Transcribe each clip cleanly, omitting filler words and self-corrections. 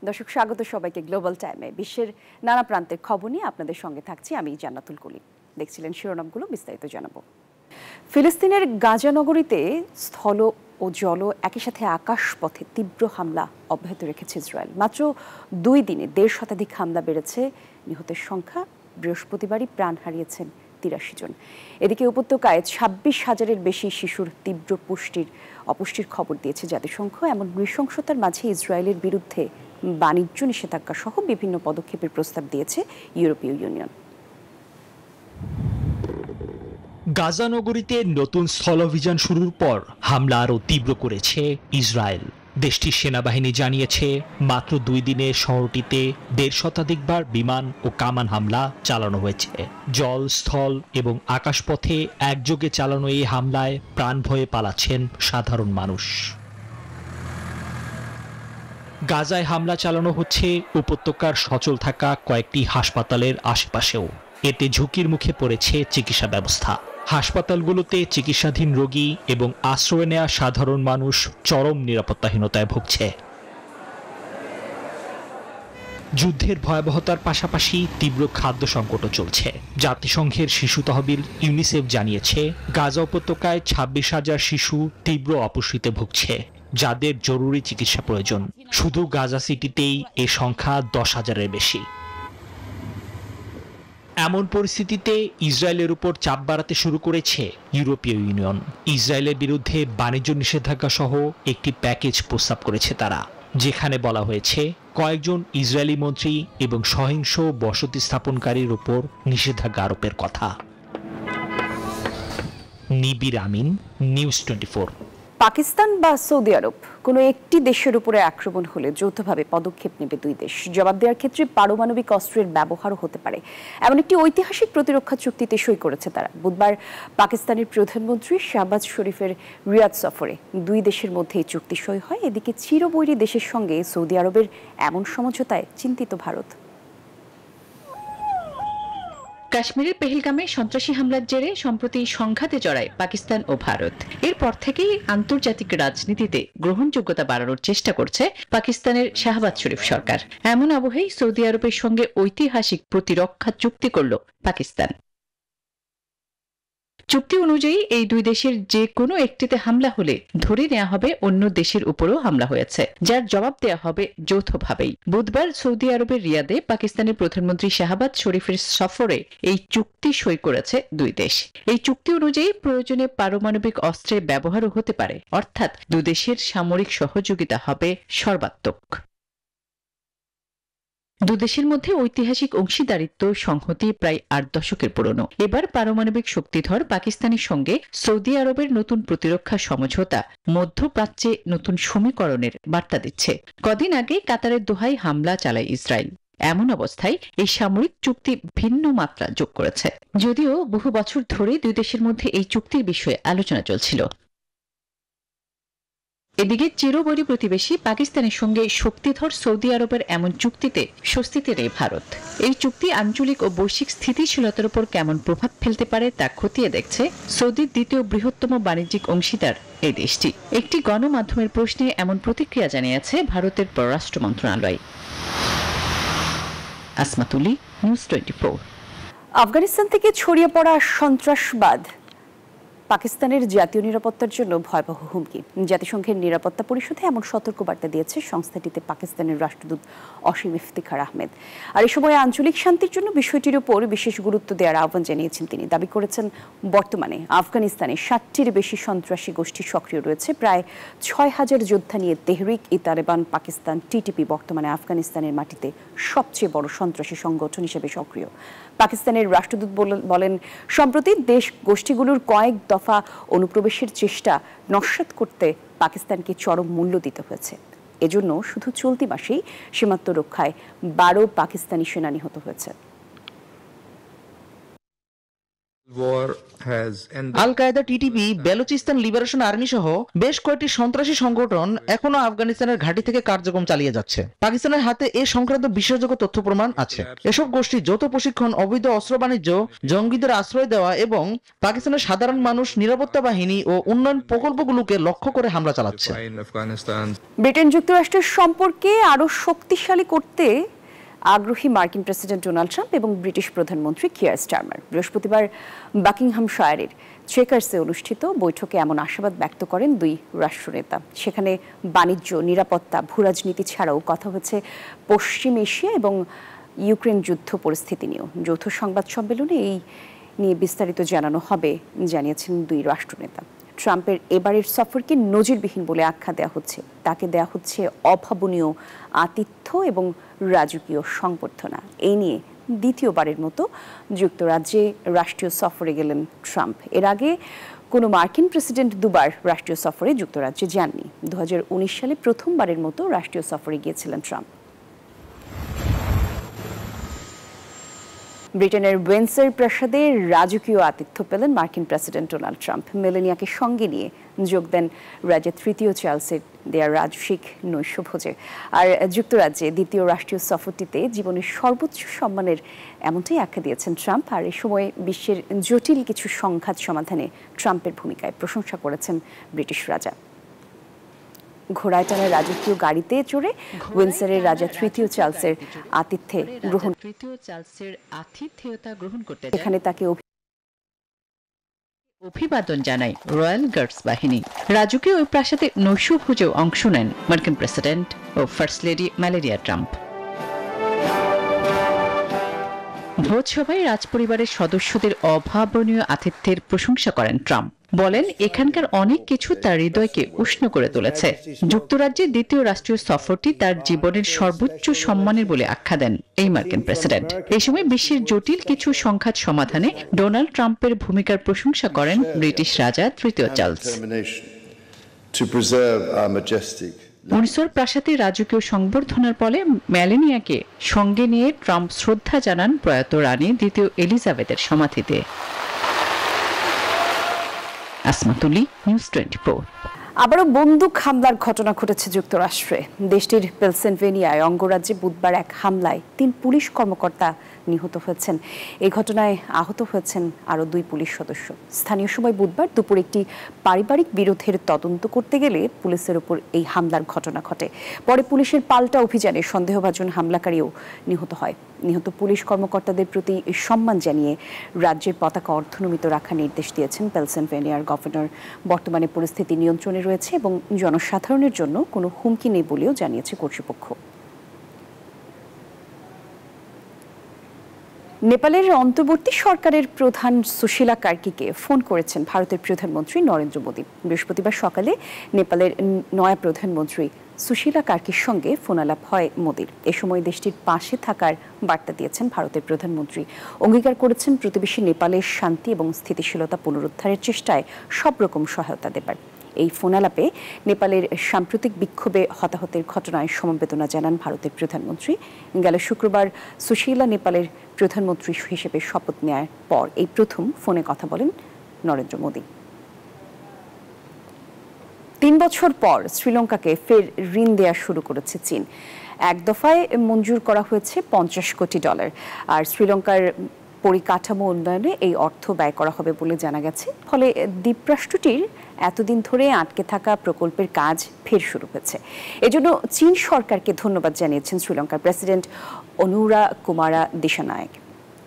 দর্শক স্বাগত সবাইকে গ্লোবাল টাইমে। বিশ্বের নানা প্রান্তের খবর নিয়ে আপনাদের সঙ্গে থাকছি আমি জান্নাতুল কলি। দেখছিলেন শিরোনামগুলো, বিস্তারিত জানাবো। ফিলিস্তিনের গাজা নগরীতে স্থল ও জল একই সাথে আকাশপথে তীব্র হামলা অব্যাহত রেখেছে ইসরায়েল। মাত্র 2 দিনে 1.5 শতাধিক হামলা বেড়েছে। নিহতের সংখ্যা বৃহস্পতিবারই প্রাণ হারিয়েছেন 83 জন। এদিকে উপত্যকায় 26,000-এর বেশি শিশুর তীব্র অপুষ্টির খবর দিয়েছে জাতিসংঘ। এমন নৃশংসতার মাঝে ইসরায়েলের বিরুদ্ধে বাণিজ্য নিষেধাজ্ঞা সহ বিভিন্ন পদক্ষেপের প্রস্তাব দিয়েছে ইউরোপীয় ইউনিয়ন। গাজা নগরীতে নতুন স্থলাভিযান শুরুর পর হামলা আরও তীব্র করেছে ইসরায়েল। দেশটির সেনাবাহিনী জানিয়েছে মাত্র 2 দিনে শহরটিতে 1.5 শতাধিকবার বিমান ও কামান হামলা চালানো হয়েছে। জল, স্থল এবং আকাশপথে একযোগে চালানো এই হামলায় প্রাণ ভয়ে পালাচ্ছেন সাধারণ মানুষ। গাজায় হামলা চালানো হচ্ছে উপত্যকার সচল থাকা কয়েকটি হাসপাতালের আশেপাশেও। এতে ঝুঁকির মুখে পড়েছে চিকিৎসা ব্যবস্থা। হাসপাতালগুলোতে চিকিৎসাধীন রোগী এবং আশ্রয় নেওয়া সাধারণ মানুষ চরম নিরাপত্তাহীনতায় ভুগছে। যুদ্ধের ভয়াবহতার পাশাপাশি তীব্র খাদ্য সংকটও চলছে। জাতিসংঘের শিশু তহবিল ইউনিসেফ জানিয়েছে গাজা উপত্যকায় 26,000 শিশু তীব্র অপুষ্টিতে ভুগছে, যাদের জরুরি চিকিৎসা প্রয়োজন। শুধু গাজা সিটিতেই এ সংখ্যা 10,000-এর বেশি। এমন পরিস্থিতিতে ইসরায়েলের উপর চাপ বাড়াতে শুরু করেছে ইউরোপীয় ইউনিয়ন। ইসরায়েলের বিরুদ্ধে বাণিজ্য নিষেধাজ্ঞা সহ একটি প্যাকেজ প্রস্তাব করেছে তারা, যেখানে বলা হয়েছে কয়েকজন ইসরায়েলি মন্ত্রী এবং সহিংস বসতি স্থাপনকারীর উপর নিষেধাজ্ঞা আরোপের কথা। নিবির আমিন, নিউজ 24। পাকিস্তান বা সৌদি আরব কোনো একটি দেশের উপরে আক্রমণ হলে যৌথভাবে পদক্ষেপ নেবে 2 দেশ। জবাব দেওয়ার ক্ষেত্রে পারমাণবিক অস্ত্রের ব্যবহারও হতে পারে, এমন একটি ঐতিহাসিক প্রতিরক্ষা চুক্তিতে সই করেছে তারা। বুধবার পাকিস্তানের প্রধানমন্ত্রী শাহবাজ শরীফের রিয়াদ সফরে 2 দেশের মধ্যে এই চুক্তি সই হয়। এদিকে চিরবৈরী দেশের সঙ্গে সৌদি আরবের এমন সমঝোতায় চিন্তিত ভারত। কাশ্মীরের পেহেলগামে সন্ত্রাসী হামলার জেরে সম্প্রতি সংঘাতে জড়ায় পাকিস্তান ও ভারত। এরপর থেকেই আন্তর্জাতিক রাজনীতিতে গ্রহণযোগ্যতা বাড়ানোর চেষ্টা করছে পাকিস্তানের শাহবাজ শরীফ সরকার। এমন আবহেই সৌদি আরবের সঙ্গে ঐতিহাসিক প্রতিরক্ষা চুক্তি করল পাকিস্তান। চুক্তি অনুযায়ী এই 2 দেশের যে কোনো একটিতে হামলা হলে ধরে নেওয়া হবে অন্য দেশের উপরও হামলা হয়েছে, যার জবাব দেওয়া হবে যৌথভাবেই। বুধবার সৌদি আরবের রিয়াদে পাকিস্তানের প্রধানমন্ত্রী শাহবাজ শরীফের সফরে এই চুক্তি সই করেছে 2 দেশ। এই চুক্তি অনুযায়ী প্রয়োজনে পারমাণবিক অস্ত্রের ব্যবহারও হতে পারে, অর্থাৎ 2 দেশের সামরিক সহযোগিতা হবে সর্বাত্মক। 2 দেশের মধ্যে ঐতিহাসিক অংশীদারিত্ব সংহতি প্রায় 8 দশকের পুরনো। এবার পারমাণবিক শক্তিধর পাকিস্তানের সঙ্গে সৌদি আরবের নতুন প্রতিরক্ষা সমঝোতা মধ্যপ্রাচ্যে নতুন সমীকরণের বার্তা দিচ্ছে। কদিন আগে কাতারের দোহায় হামলা চালায় ইসরায়েল। এমন অবস্থায় এই সামরিক চুক্তি ভিন্ন মাত্রা যোগ করেছে। যদিও বহু বছর ধরে 2 দেশের মধ্যে এই চুক্তির বিষয়ে আলোচনা চলছিল। এদিকে চিরবৈরী প্রতিবেশী পাকিস্তানের সঙ্গে শক্তিধর সৌদি আরবের এমন চুক্তিতে স্বস্তিতে নেই ভারত। এই চুক্তি আঞ্চলিক ও বৈশ্বিক স্থিতিশীলতার উপর কেমন প্রভাব ফেলতে পারে তা খতিয়ে দেখছে সৌদির দ্বিতীয় বৃহত্তম বাণিজ্যিক অংশীদার এই দেশটি। একটি গণমাধ্যমের প্রশ্নে এমন প্রতিক্রিয়া জানিয়েছে ভারতের পররাষ্ট্র মন্ত্রণালয়। আসমাতুলি, নিউজ 24। আফগানিস্তান থেকে ছড়িয়ে পড়া সন্ত্রাসবাদ পাকিস্তানের জাতীয় নিরাপত্তার জন্য ভয়াবহ হুমকি। জাতিসংঘের নিরাপত্তা পরিষদে এমন সতর্কবার্তা দিয়েছে সংস্থাটিতে পাকিস্তানের রাষ্ট্রদূত অসীম ইফতিখার আহমেদ। আর এই সময় আঞ্চলিক শান্তির জন্য বিষয়টির উপর বিশেষ গুরুত্ব দেওয়ার আহ্বান জানিয়েছেন তিনি। দাবি করেছেন বর্তমানে আফগানিস্তানে 60টির বেশি সন্ত্রাসী গোষ্ঠী সক্রিয় রয়েছে। প্রায় 6,000 যোদ্ধা নিয়ে তেহরিক-ই-তালেবান পাকিস্তান টিটিপি বর্তমানে আফগানিস্তানের মাটিতে সবচেয়ে বড় সন্ত্রাসী সংগঠন হিসেবে সক্রিয়। পাকিস্তানের রাষ্ট্রদূত বলেন, সম্প্রতি দেশ গোষ্ঠীগুলোর কয়েক দফা অনুপ্রবেশের চেষ্টা নস্যাৎ করতে পাকিস্তানকে চরম মূল্য দিতে হয়েছে। এজন্য শুধু চলতি মাসেই সীমান্ত রক্ষায় 12 পাকিস্তানি সেনা নিহত হয়েছে। Al Qaeda, TTP, Balochistan liberation army সহ বেশ কয়েকটি সন্ত্রাসী সংগঠন এখনো আফগানিস্তানের ঘাঁটি থেকে কার্যক্রম চালিয়ে যাচ্ছে। পাকিস্তানের হাতে এ সংক্রান্ত বিশ্বাসযোগ্য তথ্য প্রমাণ আছে। এসব গোষ্ঠী যৌথ প্রশিক্ষণ, অবৈধ অস্ত্র বাণিজ্য, জঙ্গিদের আশ্রয় দেওয়া এবং পাকিস্তানের সাধারণ মানুষ, নিরাপত্তা বাহিনী ও উন্নয়ন প্রকল্পগুলোকে লক্ষ্য করে হামলা চালাচ্ছে। ব্রিটেন যুক্তরাষ্ট্রের সম্পর্কে আরো শক্তিশালী করতে আগ্রহী মার্কিন প্রেসিডেন্ট ডোনাল্ড ট্রাম্প এবং ব্রিটিশ প্রধানমন্ত্রী কিয়ার স্টারমার বৃহস্পতিবার বাকিংহামশায়ারের চেকার্সে অনুষ্ঠিত বৈঠকে এমন আশাবাদ ব্যক্ত করেন দুই রাষ্ট্রনেতা। সেখানে বাণিজ্য, নিরাপত্তা, ভূরাজনীতি ছাড়াও কথা হচ্ছে পশ্চিম এশিয়া এবং ইউক্রেন যুদ্ধ পরিস্থিতি নিয়েও। যৌথ সংবাদ সম্মেলনে এই নিয়ে বিস্তারিত জানানো হবে জানিয়েছেন দুই রাষ্ট্রনেতা। ট্রাম্পের এবারের সফরকে নজিরবিহীন বলে আখ্যা দেওয়া হচ্ছে। তাকে দেওয়া হচ্ছে অভাবনীয় আতিথ্য এবং রাজকীয় সংবর্ধনা। এই নিয়ে দ্বিতীয়বারের মতো যুক্তরাজ্যে রাষ্ট্রীয় সফরে গেলেন ট্রাম্প। এর আগে কোনো মার্কিন প্রেসিডেন্ট দুবার রাষ্ট্রীয় সফরে যুক্তরাজ্যে যাননি। 2019 সালে প্রথমবারের মতো রাষ্ট্রীয় সফরে গিয়েছিলেন ট্রাম্প। ব্রিটেনের উইন্ডসর প্রাসাদে রাজকীয় আতিথ্য পেলেন মার্কিন প্রেসিডেন্ট ডোনাল্ড ট্রাম্প। মেলানিয়াকে সঙ্গে নিয়ে যোগ দেন রাজা তৃতীয় চার্লসের দেয়া রাজসিক নৈশভোজে। আর যুক্তরাজ্যে দ্বিতীয় রাষ্ট্রীয় সফরটিতে জীবনের সর্বোচ্চ সম্মানের এমনটাই আখ্যা দিয়েছেন ট্রাম্প। আর এ সময় বিশ্বের জটিল কিছু সংঘাত সমাধানে ট্রাম্পের ভূমিকায় প্রশংসা করেছেন ব্রিটিশ রাজা। ঘোড়ায় টানা রাজকীয় গাড়িতে চড়ে উইন্ডসরের রাজা তৃতীয় চার্লসের আতিথেয়তা গ্রহণ করতে এখানে তাকে অভিবাদন জানায় রয়্যাল গার্ডস বাহিনী। রাজকীয় ওই প্রাসাদে নৈশভোজেও অংশ নেন মার্কিন প্রেসিডেন্ট ও ফার্স্ট লেডি মেলানিয়া ট্রাম্প। ভোজসভায় রাজপরিবারের সদস্যদের অভাবনীয় আতিথ্যের প্রশংসা করেন ট্রাম্প। বলেন, এখানকার অনেক কিছু তার হৃদয়কে উষ্ণ করে তুলেছে। যুক্তরাজ্যের দ্বিতীয় রাষ্ট্রীয় সফরটি তার জীবনের সর্বোচ্চ সম্মানের বলে আখ্যা দেন এই মার্কিন প্রেসিডেন্ট। এই সময় বিশ্বের জটিল কিছু সংঘাত সমাধানে ডোনাল্ড ট্রাম্পের ভূমিকার প্রশংসা করেন ব্রিটিশ রাজা তৃতীয় চার্লস। উইন্ডসর প্রাসাদে রাজকীয় সংবর্ধনার ফলে মেলানিয়াকে সঙ্গে নিয়ে ট্রাম্প শ্রদ্ধা জানান প্রয়াত রানী দ্বিতীয় এলিজাবেথের সমাধিতে। আসমাতুলি, নিউজ 24। আবারও বন্দুক হামলার ঘটনা ঘটেছে যুক্তরাষ্ট্রে। দেশটির পেনসিলভেনিয়ায় অঙ্গরাজ্যে বুধবার এক হামলায় 3 পুলিশ কর্মকর্তা নিহত হয়েছেন। এই ঘটনায় আহত হয়েছেন আরও 2 পুলিশ সদস্য। স্থানীয় সময় বুধবার দুপুর একটি পারিবারিক বিরোধের তদন্ত করতে গেলে পুলিশের ওপর এই হামলার ঘটনা ঘটে। পরে পুলিশের পাল্টা অভিযানে সন্দেহভাজন হামলাকারীও নিহত হয়। নিহত পুলিশ কর্মকর্তাদের প্রতি সম্মান জানিয়ে রাজ্যের পতাকা অর্ধনমিত রাখার নির্দেশ দিয়েছেন পেনসিলভেনিয়ার গভর্নর। বর্তমানে পরিস্থিতি নিয়ন্ত্রণে রয়েছে এবং জনসাধারণের জন্য কোনো হুমকি নেই বলেও জানিয়েছে কর্তৃপক্ষ। নেপালের অন্তর্বর্তী সরকারের প্রধান সুশীলা কার্কিকে ফোন করেছেন ভারতের প্রধানমন্ত্রী নরেন্দ্র মোদী। বৃহস্পতিবার সকালে নেপালের নয়া প্রধানমন্ত্রী সুশীলা কার্কির সঙ্গে ফোনালাপ হয় মোদীর। এ সময় দেশটির পাশে থাকার বার্তা দিয়েছেন ভারতের প্রধানমন্ত্রী। অঙ্গীকার করেছেন প্রতিবেশী নেপালের শান্তি এবং স্থিতিশীলতা পুনরুদ্ধারের চেষ্টায় সব রকম সহায়তা দেবার। এই ফোনালাপে নেপালের সাম্প্রতিক বিক্ষোভে হতাহতের ঘটনায় সমবেদনা জানান ভারতের প্রধানমন্ত্রী। গেল শুক্রবার সুশীলা নেপালের প্রধানমন্ত্রী হিসেবে শপথ নেওয়ার পর এই প্রথম ফোনে কথা বলেন নরেন্দ্র মোদী। 3 বছর পর শ্রীলঙ্কাকে ফের ঋণ দেওয়া শুরু করেছে চীন। এক দফায় মঞ্জুর করা হয়েছে $50 কোটি। আর শ্রীলঙ্কার পরিকাঠামো উন্নয়নে এই অর্থ ব্যয় করা হবে বলে জানা গেছে। ফলে দ্বীপরাষ্ট্রটির এতদিন ধরে আটকে থাকা প্রকল্পের কাজ ফের শুরু হয়েছে। এজন্য চীন সরকারকে ধন্যবাদ জানিয়েছেন শ্রীলঙ্কার প্রেসিডেন্ট অনুরা কুমারা দিশানায়েক।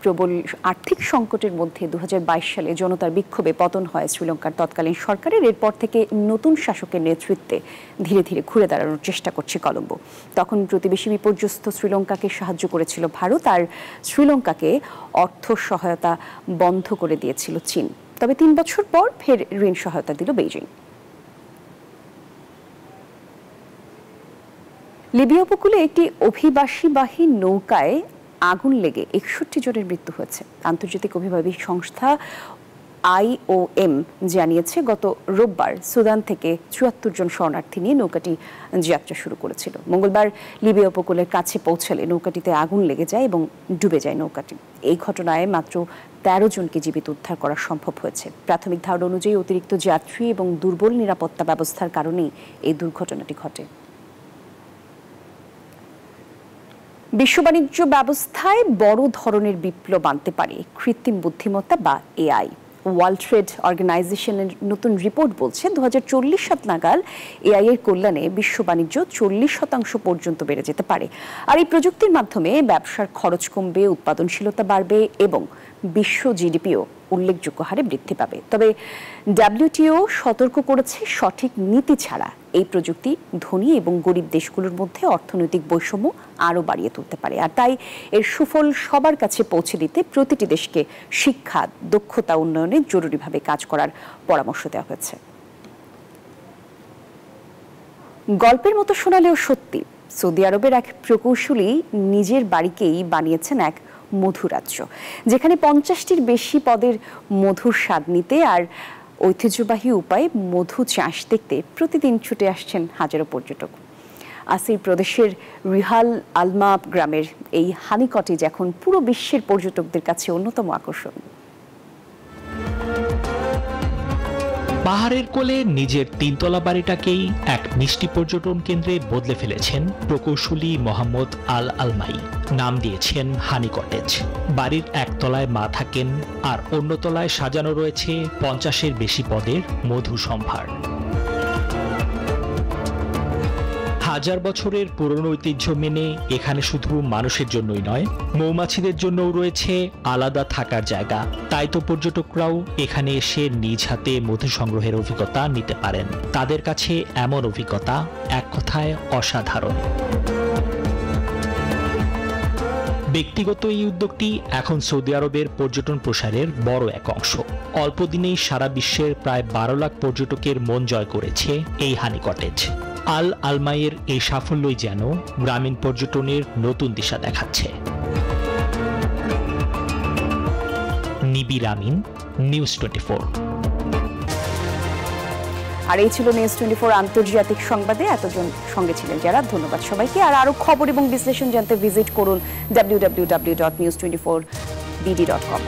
প্রবল আর্থিক সংকটের মধ্যে 2022 সালে জনতার বিক্ষোভে পতন হয় শ্রীলঙ্কার তৎকালীন সরকারের। এরপর থেকে নতুন শাসকের নেতৃত্বে ধীরে ধীরে ঘুরে দাঁড়ানোর চেষ্টা করছে কলম্বো। তখন প্রতিবেশী বিপর্যস্ত শ্রীলঙ্কাকে সাহায্য করেছিল ভারত, আর শ্রীলঙ্কাকে অর্থ সহায়তা বন্ধ করে দিয়েছিল চীন। তবে 3 বছর পর ফের ঋণ সহায়তা দিল বেইজিং। লিবিয়া উপকূলে একটি অভিবাসীবাহী নৌকায় আগুন লেগে 61 জনের মৃত্যু হয়েছে। আন্তর্জাতিক অভিবাসী সংস্থা IOM জানিয়েছে গত রোববার সুদান থেকে ৭৪ জন শরণার্থী নিয়ে নৌকাটি যাত্রা শুরু করেছিল। মঙ্গলবার লিবিয়া উপকূলের কাছে পৌঁছালে নৌকাটিতে আগুন লেগে যায় এবং ডুবে যায় নৌকাটি। এই ঘটনায় মাত্র ১৩ জনকে জীবিত উদ্ধার করা সম্ভব হয়েছে। প্রাথমিক ধারণা অনুযায়ী অতিরিক্ত যাত্রী এবং দুর্বল নিরাপত্তা ব্যবস্থার কারণেই এই দুর্ঘটনাটি ঘটে। বিশ্ব বাণিজ্য ব্যবস্থায় বড় ধরনের বিপ্লব আনতে পারে কৃত্রিম বুদ্ধিমত্তা বা AI। ওয়ার্ল্ড ট্রেড অর্গানাইজেশনের নতুন রিপোর্ট বলছে ২০৪০ সাল নাগাদ AI এর কল্যাণে বিশ্ব বাণিজ্য 40% পর্যন্ত বেড়ে যেতে পারে। আর এই প্রযুক্তির মাধ্যমে ব্যবসার খরচ কমবে, উৎপাদনশীলতা বাড়বে এবং বিশ্ব জিডিপিও উল্লেখযোগ্য হারে বৃদ্ধি পাবে। তবে WTO সতর্ক করেছে, সঠিক নীতি ছাড়া এই প্রযুক্তি ধনী এবং গরিব দেশগুলোর মধ্যে অর্থনৈতিক বৈষম্য আরও বাড়িয়ে তুলতে পারে। আর তাই এর সুফল সবার কাছে পৌঁছে দিতে প্রতিটি দেশকে শিক্ষা, দক্ষতা উন্নয়নে জরুরিভাবে কাজ করার পরামর্শ দেওয়া হয়েছে। গল্পের মতো শোনালেও সত্যি, সৌদি আরবের এক প্রকৌশলী নিজের বাড়িকেই বানিয়েছেন এক মধুরাজ্য, যেখানে ৫০টির বেশি পদের মধুর স্বাদ নিতে আর ঐতিহ্যবাহী উপায়ে মধু চাষ দেখতে প্রতিদিন ছুটে আসছেন হাজারো পর্যটক। আসির প্রদেশের রিহাল আলমা গ্রামের এই হানি কটেজ এখন পুরো বিশ্বের পর্যটকদের কাছে অন্যতম আকর্ষণ। পাহাড়ের কোলে নিজের ৩তলা বাড়িটাকেই এক মিষ্টি পর্যটন কেন্দ্রে বদলে ফেলেছেন প্রকৌশলী মোহাম্মদ আল আলমাই। নাম দিয়েছেন হানি কটেজ। বাড়ির একতলায় মা থাকেন আর অন্য তলায় সাজানো রয়েছে ৫০-এর বেশি পদের মধু সম্ভার। হাজার বছরের পুরনো ঐতিহ্য মেনে এখানে শুধু মানুষের জন্যই নয়, মৌমাছিদের জন্যও রয়েছে আলাদা থাকার জায়গা। তাই তো পর্যটকরাও এখানে এসে নিজ হাতে মধু সংগ্রহের অভিজ্ঞতা নিতে পারেন। তাদের কাছে এমন অভিজ্ঞতা এক কথায় অসাধারণ। ব্যক্তিগত এই উদ্যোগটি এখন সৌদি আরবের পর্যটন প্রসারের বড় এক অংশ। অল্প দিনেই সারা বিশ্বের প্রায় ১২ লাখ পর্যটকের মন জয় করেছে এই হানি কটেজ। আল আলমাইয়ের এই সাফল্যই যেন গ্রামীণ পর্যটনের নতুন দিশা দেখাচ্ছে। নিবির আমিন, নিউজ 24। আর এই ছিল নিউজ 24 আন্তর্জাতিক সংবাদে। এতজন সঙ্গে ছিলেন যারা, ধন্যবাদ সবাইকে। আর আরো খবর এবং বিশ্লেষণ জানতে ভিজিট করুন www.news24bd.com।